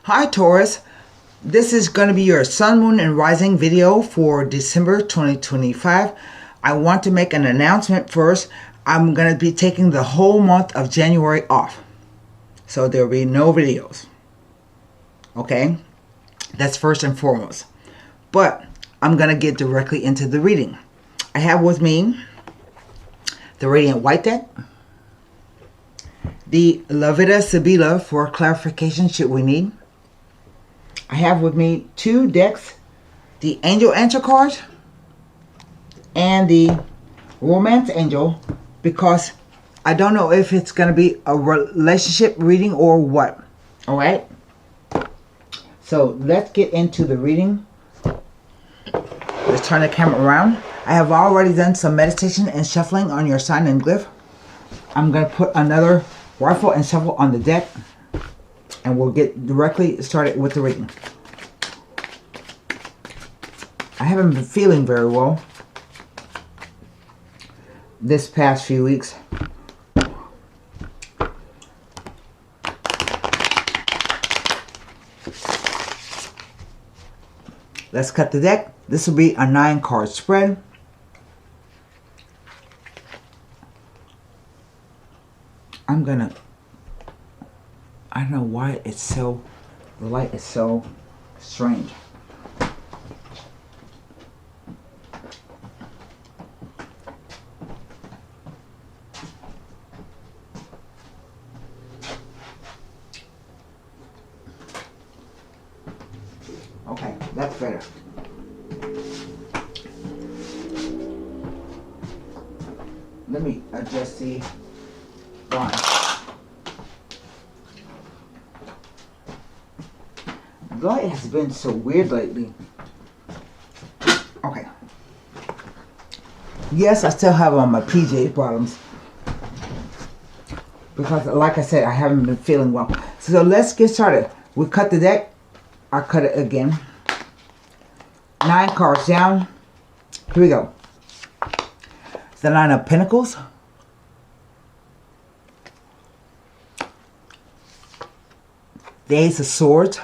Hi Taurus, this is going to be your Sun, Moon, and Rising video for December 2025. I want to make an announcement first. I'm going to be taking the whole month of January off. So there will be no videos. Okay? That's first and foremost. But I'm going to get directly into the reading. I have with me the Radiant White deck, the La Vida Sibila for clarification should we need. I have with me two decks, the Angel Answer card and the Romance Angel, because I don't know if it's going to be a relationship reading or what. All right? So let's get into the reading. Let's turn the camera around. I have already done some meditation and shuffling on your sign and glyph. I'm going to put another rifle and shuffle on the deck, and we'll get directly started with the reading. I haven't been feeling very well this past few weeks. Let's cut the deck. This will be a 9-card spread. I don't know why it's so, the light is so strange. Okay, that's better. Let me adjust the line. The light has been so weird lately. Okay. Yes, I still have on my PJ bottoms, because like I said, I haven't been feeling well. So let's get started. We cut the deck. I cut it again. 9 cards down. Here we go. The 9 of Pentacles. The Ace of Swords.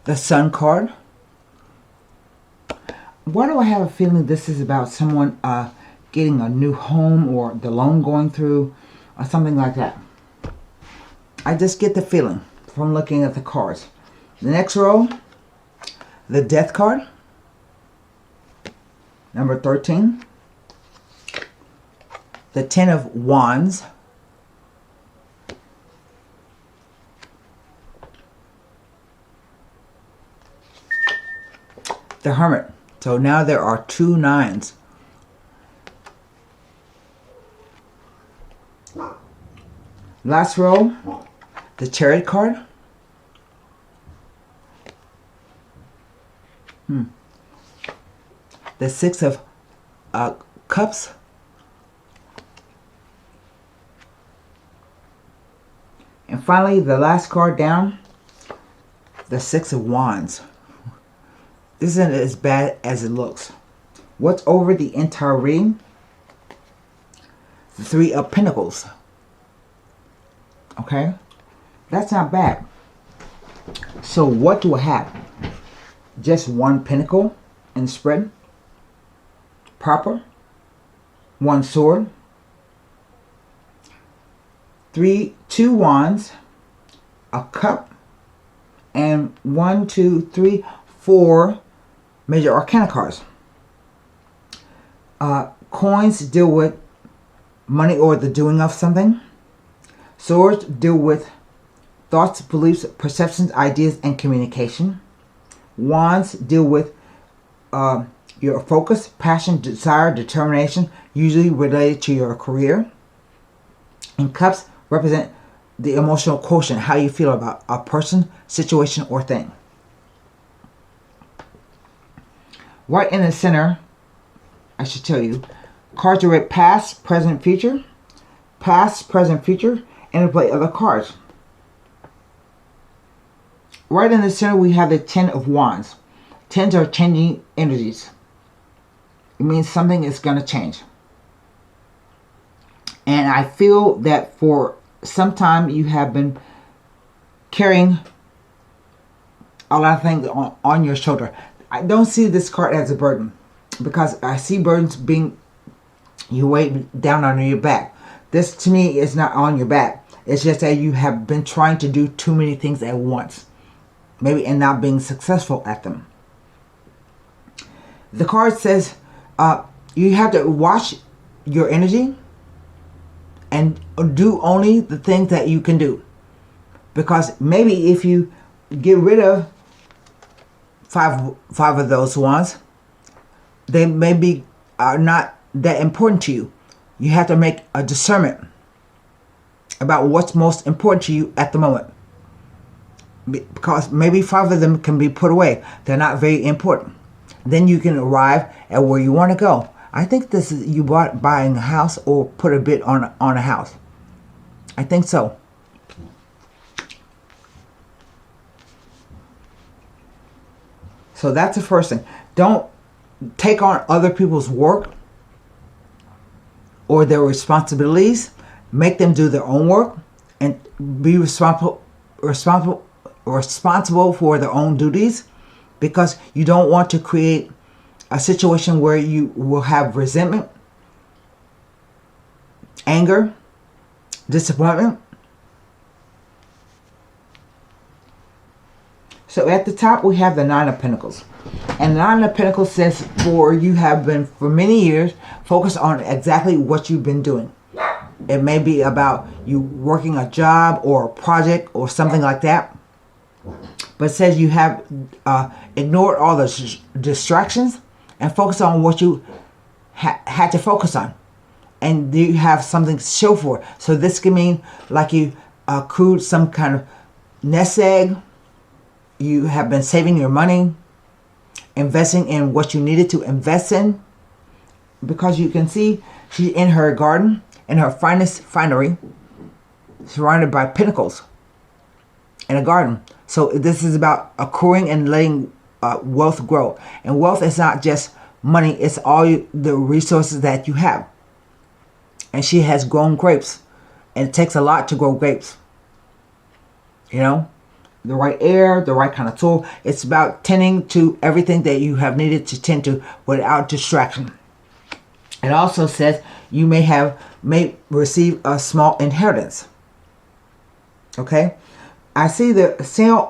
The Sun card. Why do I have a feeling this is about someone getting a new home, or the loan going through, or something like that? I just get the feeling from looking at the cards. The next row, the Death card, number 13. The 10 of Wands. The Hermit. So now there are 2 9s. Last row, the Chariot card. The 6 of Cups. And finally, the last card down, the 6 of Wands. This isn't as bad as it looks. What's over the entire reading? The 3 of Pentacles. Okay? That's not bad. So what do I have? Just 1 pentacle in the spread. Proper. 1 sword. 2 wands. A cup. And 1, 2, 3, 4 major arcana cards. Coins deal with money or the doing of something. Swords deal with thoughts, beliefs, perceptions, ideas, and communication. Wands deal with your focus, passion, desire, determination, usually related to your career. And cups represent the emotional quotient, how you feel about a person, situation, or thing. Right in the center, I should tell you, cards are read past, present, future. Past, present, future. Interplay of the cards. Right in the center, we have the 10 of Wands. 10s are changing energies. It means something is going to change. And I feel that for some time you have been carrying a lot of things on your shoulder. I don't see this card as a burden, because I see burdens being you weight down on your back. This to me is not on your back. It's just that you have been trying to do too many things at once, maybe, and not being successful at them. The card says you have to watch your energy and do only the things that you can do. Because maybe if you get rid of five of those ones, they maybe are not that important to you. You have to make a discernment about what's most important to you at the moment. Because maybe 5 of them can be put away. They're not very important. Then you can arrive at where you want to go. I think this is you buying a house or put a bid on a house. I think so. So that's the first thing. Don't take on other people's work or their responsibilities. Make them do their own work and be responsible for their own duties, because you don't want to create a situation where you will have resentment, anger, disappointment. So at the top we have the 9 of Pentacles. And the 9 of Pentacles says you have been for many years focused on exactly what you've been doing. It may be about you working a job or a project or something like that. But it says you have ignored all the distractions and focused on what you had to focus on. And you have something to show for it. So this can mean like you accrued some kind of nest egg. You have been saving your money, investing in what you needed to invest in. Because you can see she's in her garden, in her finest finery, surrounded by pinnacles in a garden. So this is about accruing and letting wealth grow. And wealth is not just money, it's all the resources that you have. And she has grown grapes. And it takes a lot to grow grapes. You know? The right air, the right kind of tool. It's about tending to everything that you have needed to tend to without distraction. It also says you may receive a small inheritance. Okay? I see the sail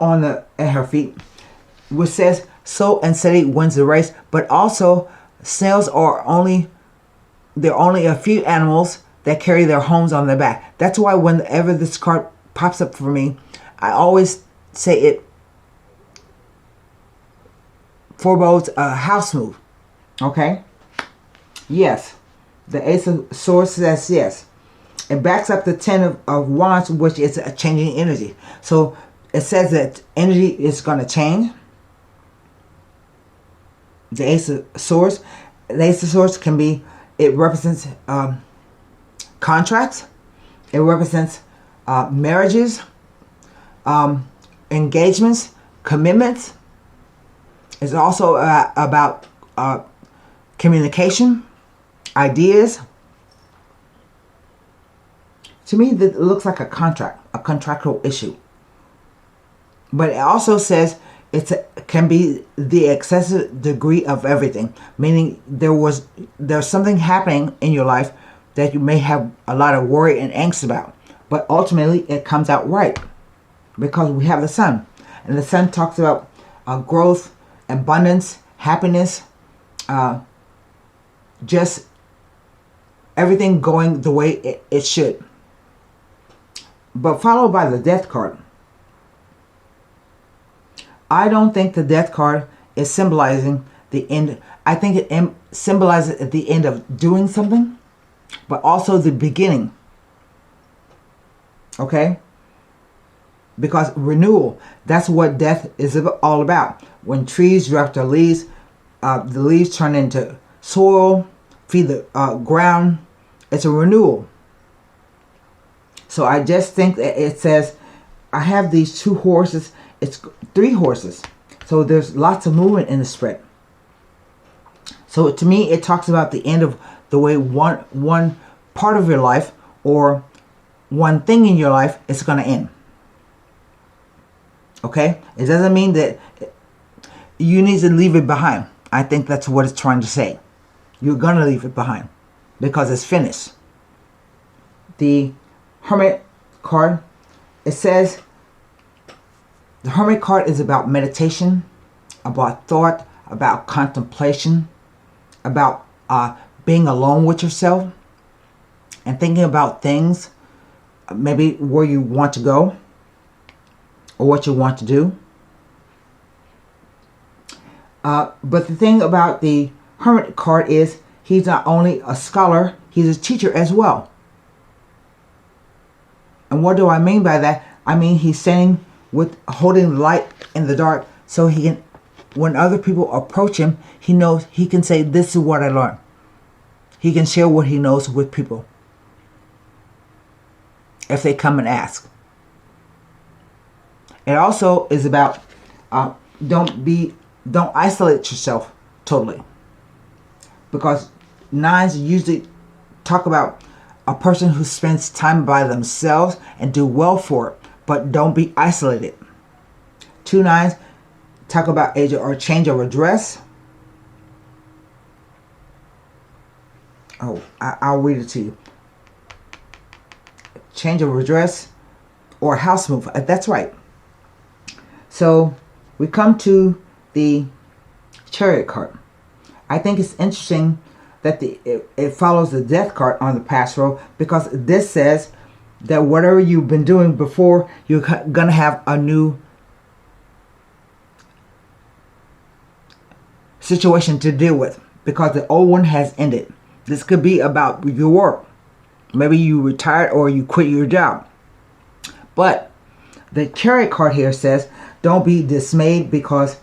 at her feet, which says slow and steady wins the race, but also snails are only a few animals that carry their homes on their back. That's why whenever this card pops up for me, I always say it forebodes a house move. Okay? Yes. The Ace of Swords says yes. It backs up the 10 of Wands, which is a changing energy. So it says that energy is going to change. The Ace of Swords. The Ace of Swords can be, it represents contracts. It represents marriages, engagements, commitments. It's also about communication, ideas. To me, that looks like a contract, a contractual issue. But it also says it can be the excessive degree of everything, meaning there's something happening in your life that you may have a lot of worry and angst about, but ultimately it comes out right because we have the Sun, and the Sun talks about growth, abundance, happiness, just everything going the way it should. But followed by the Death card. I don't think the Death card is symbolizing the end. I think it symbolizes at the end of doing something, but also the beginning. Okay? Because renewal, that's what death is all about. When trees drop their leaves, the leaves turn into soil, feed the ground. It's a renewal. So I just think that it says, I have these 2 horses. It's 3 horses. So there's lots of movement in the spread. So to me, it talks about the end of the way one part of your life or one thing in your life is going to end. Okay? It doesn't mean that you need to leave it behind. I think that's what it's trying to say. You're going to leave it behind because it's finished. The Hermit card, it says the Hermit card is about meditation, about thought, about contemplation, about being alone with yourself and thinking about things, maybe where you want to go or what you want to do. But the thing about the Hermit card is he's not only a scholar, he's a teacher as well. And what do I mean by that? I mean he's standing with holding the light in the dark so he can, when other people approach him, he knows he can say, this is what I learned. He can share what he knows with people if they come and ask. It also is about don't isolate yourself totally, because nines usually talk about a person who spends time by themselves and do well for it, but don't be isolated. 2 nines talk about age or change of address. Oh, I'll read it to you. Change of address or house move. That's right. So we come to the Chariot card. I think it's interesting that it follows the Death card on the past row, because this says that whatever you've been doing before, you're going to have a new situation to deal with because the old one has ended. This could be about your work. Maybe you retired or you quit your job. But the Chariot card here says don't be dismayed because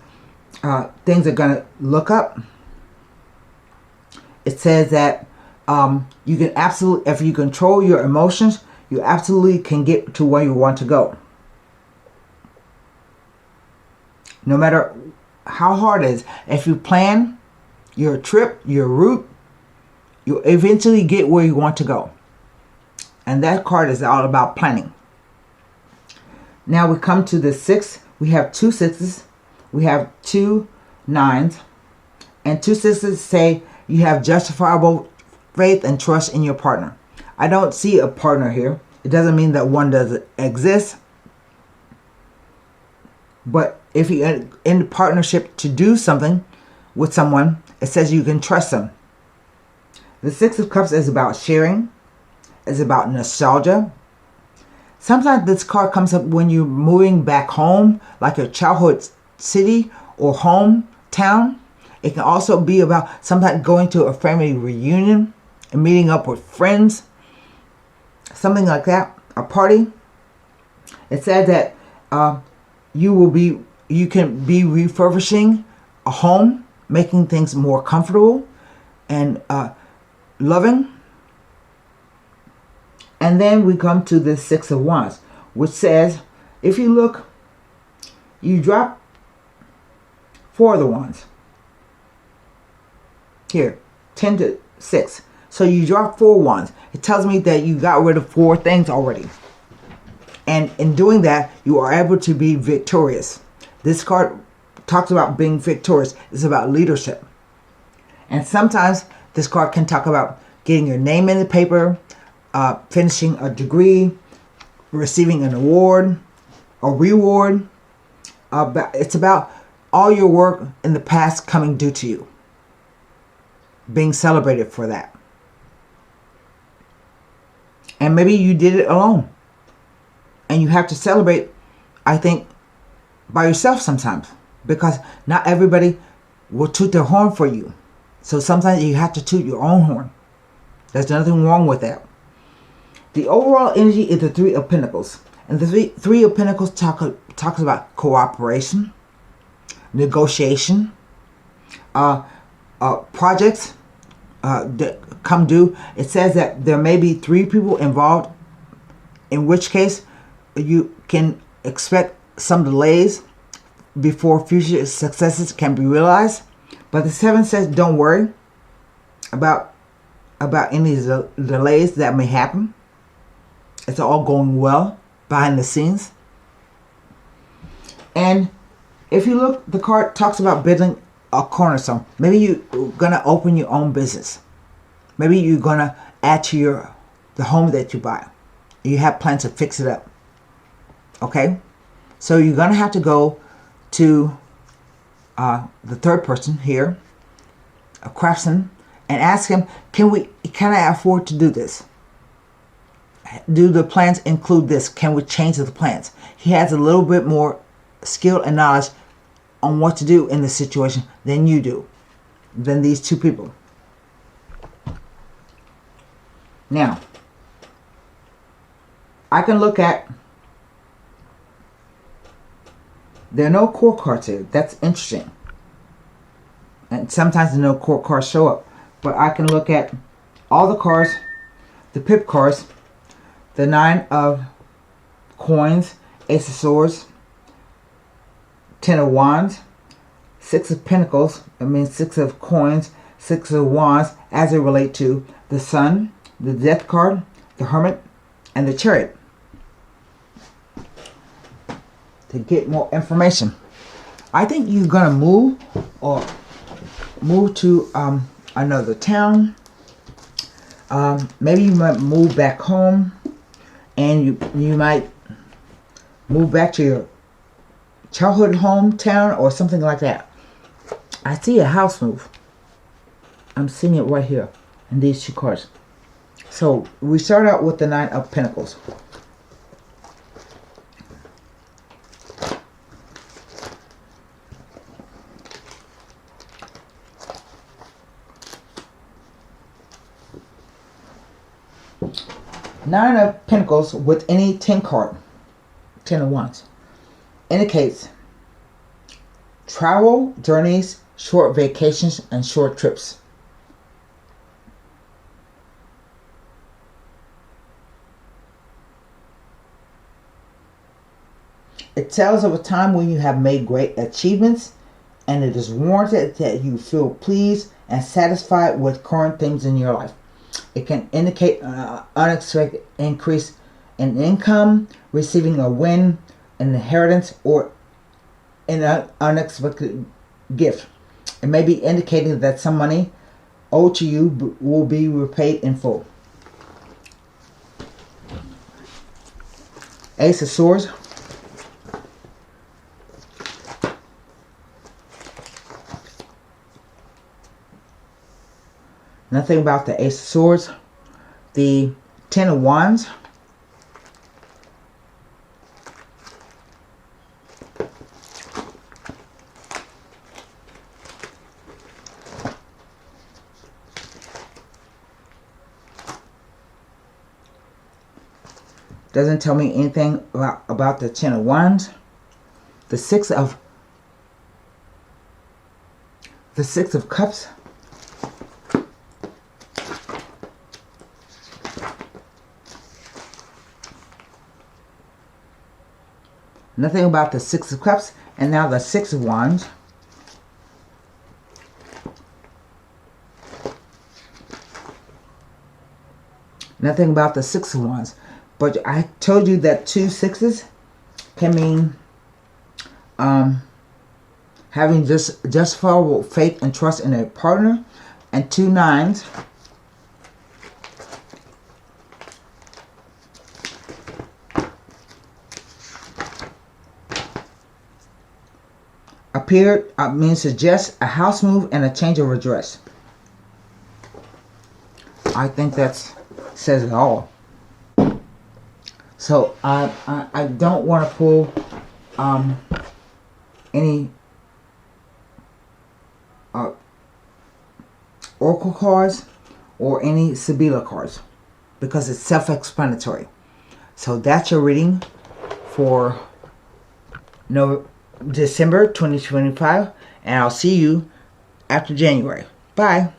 things are going to look up. It says that you can absolutely, if you control your emotions, you absolutely can get to where you want to go. No matter how hard it is, if you plan your trip, your route, you'll eventually get where you want to go. And that card is all about planning. Now we come to the 6. We have 2 6s. We have 2 9s. And 2 6s say you have justifiable faith and trust in your partner. I don't see a partner here. It doesn't mean that one doesn't exist. But if you're in partnership to do something with someone, it says you can trust them. The 6 of Cups is about sharing. It's about nostalgia. Sometimes this card comes up when you're moving back home, like your childhood city or hometown. It can also be about sometimes going to a family reunion and meeting up with friends. Something like that. A party. It says that you can be refurbishing a home, making things more comfortable and loving. And then we come to the 6 of Wands, which says, if you look, you drop 4 of the Wands. Here, 10 to 6. So you drop 4 Wands. It tells me that you got rid of 4 things already. And in doing that, you are able to be victorious. This card talks about being victorious. It's about leadership. And sometimes this card can talk about getting your name in the paper, finishing a degree, receiving an award, a reward. It's about all your work in the past coming due to you, being celebrated for that. And maybe you did it alone. And you have to celebrate, I think, by yourself sometimes. Because not everybody will toot their horn for you. So sometimes you have to toot your own horn. There's nothing wrong with that. The overall energy is the 3 of Pentacles. And the three of Pentacles talks about cooperation, negotiation, projects that come due. It says that there may be 3 people involved, in which case you can expect some delays before future successes can be realized. But the 7 says don't worry about any delays that may happen. It's all going well behind the scenes. And if you look, the card talks about building a cornerstone. Maybe you're going to open your own business. Maybe you're going to add to the home that you buy. You have plans to fix it up. Okay? So you're going to have to go to the third person here, a craftsman, and ask him, can I afford to do this? Do the plans include this? Can we change the plans? He has a little bit more skill and knowledge on what to do in this situation than you do, than these two people. Now, I can look at, there are no core cards here. That's interesting. And sometimes the no core cards show up. But I can look at all the cards, the pip cards, the 9 of coins, Ace of Swords, 10 of Wands, 6 of Pentacles, I mean 6 of Coins, 6 of Wands, as it relate to the Sun, the Death card, the Hermit, and the Chariot. To get more information, I think you're gonna move to another town. Maybe you might move back home, and you might move back to your childhood hometown or something like that. I see a house move. I'm seeing it right here in these two cards. So we start out with the 9 of Pentacles. Nine of Pentacles with any 10 card, 10 of Wands, indicates travel, journeys, short vacations, and short trips. It tells of a time when you have made great achievements, and it is warranted that you feel pleased and satisfied with current things in your life. It can indicate an unexpected increase in income, receiving a win, an inheritance, or an unexpected gift. It may be indicating that some money owed to you will be repaid in full. Ace of Swords. Nothing about the Ace of Swords. The 10 of Wands. Doesn't tell me anything about the 10 of Wands. The Six of Cups. Nothing about the Six of Cups. And now the 6 of Wands. Nothing about the 6 of Wands. But I told you that 2 sixes can mean having justifiable faith and trust in a partner. And 2 nines means suggest a house move and a change of address. I think that says it all. So I don't want to pull any oracle cards or any Sibila cards because it's self-explanatory. So that's your reading for December 2025, and I'll see you after January. Bye.